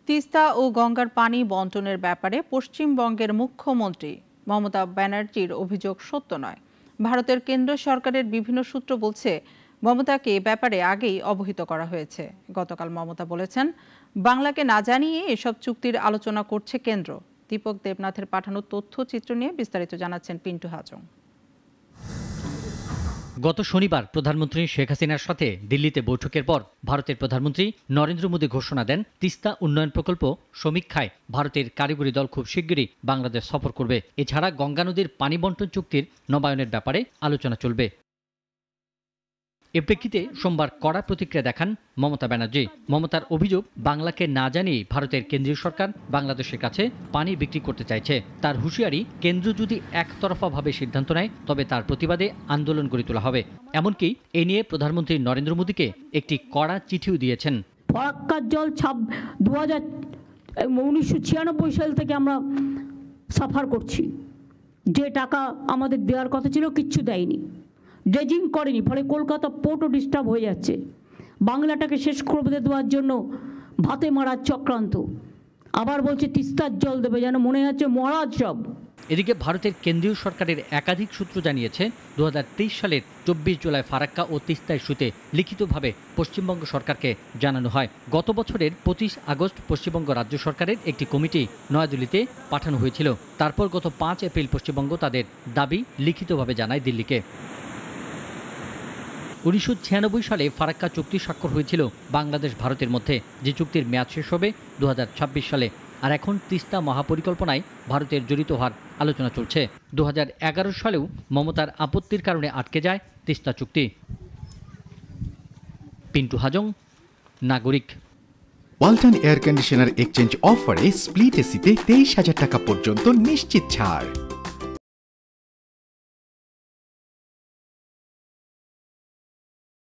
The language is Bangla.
তিস্তা ও গঙ্গার পানি বণ্টনের ব্যাপারে পশ্চিমবঙ্গের মুখ্যমন্ত্রী মমতা ব্যানার্জির অভিযোগ সত্য নয়। ভারতের কেন্দ্র সরকারের বিভিন্ন সূত্র বলছে, মমতাকে এ ব্যাপারে আগেই অবহিত করা হয়েছে। গতকাল মমতা বলেছেন, বাংলাকে না জানিয়ে এসব চুক্তির আলোচনা করছে কেন্দ্র। দীপক দেবনাথের পাঠানো তথ্যচিত্র নিয়ে বিস্তারিত জানাচ্ছেন পিন্টু হাজং। গত শনিবার প্রধানমন্ত্রী শেখ হাসিনার সাথে দিল্লিতে বৈঠকের পর ভারতের প্রধানমন্ত্রী নরেন্দ্র মোদী ঘোষণা দেন, তিস্তা উন্নয়ন প্রকল্প সমীক্ষায় ভারতের কারিগরি দল খুব শিগগিরই বাংলাদেশ সফর করবে। এছাড়া গঙ্গা নদীর পানি বণ্টন চুক্তির নবায়নের ব্যাপারে আলোচনা চলবে। এ প্রেক্ষিতে সোমবার কড়া প্রতিক্রিয়া দেখান মমতা ব্যানার্জি। মমতার অভিযোগ, বাংলাকে না জানিয়ে ভারতের কেন্দ্রীয় সরকার বাংলাদেশের কাছে পানি বিক্রি করতে চাইছে। তার হুঁশিয়ারি, কেন্দ্র যদি একতরফাভাবে সিদ্ধান্ত নেয় তবে তার প্রতিবাদে আন্দোলন গড়ে তোলা হবে। এমনকি এ নিয়ে প্রধানমন্ত্রী নরেন্দ্র মোদীকে একটি কড়া চিঠিও দিয়েছেন। ফরাক্কার জল 1996 সাল থেকে আমরা সাফার করছি। যে টাকা আমাদের দেওয়ার কথা ছিল কিচ্ছু দেয়নি, ড্রেজিং করেনি, ফলে কলকাতা পোর্টও ডিস্টার্ব হয়ে যাচ্ছে। বাংলাটাকে শেষ করে দেওয়ার জন্য ভাতে মারার চক্রান্ত। আবার বলছে তিস্তার জল দেবে, যেন মনে হচ্ছে মহারাজ সব। এদিকে ভারতের কেন্দ্রীয় সরকারের একাধিক সূত্র জানিয়েছে, 2023 সালের 24 জুলাই ফারাক্কা ও তিস্তা ইস্যুতে লিখিতভাবে পশ্চিমবঙ্গ সরকারকে জানানো হয়। গত বছরের 25 আগস্ট পশ্চিমবঙ্গ রাজ্য সরকারের একটি কমিটি নয়াদিল্লিতে পাঠানো হয়েছিল। তারপর গত 5 এপ্রিল পশ্চিমবঙ্গ তাদের দাবি লিখিতভাবে জানায় দিল্লিকে। 1996 সালে ফারাক্কা চুক্তি স্বাক্ষর হয়েছিল বাংলাদেশ ভারতের মধ্যে, যে চুক্তির মেয়াদ শেষ হবে 2026 সালে। আর এখন তিস্তা মহাপরিকল্পনায় ভারতের জড়িত হওয়ার আলোচনা চলছে। 2011 সালেও মমতার আপত্তির কারণে আটকে যায় তিস্তা চুক্তি। পিন্টু হাজং, নাগরিক। ওয়ালটন এয়ার কন্ডিশনার এক্সচেঞ্জ অফারে স্প্লিট এসিতে 23,000 টাকা পর্যন্ত নিশ্চিত ছাড়।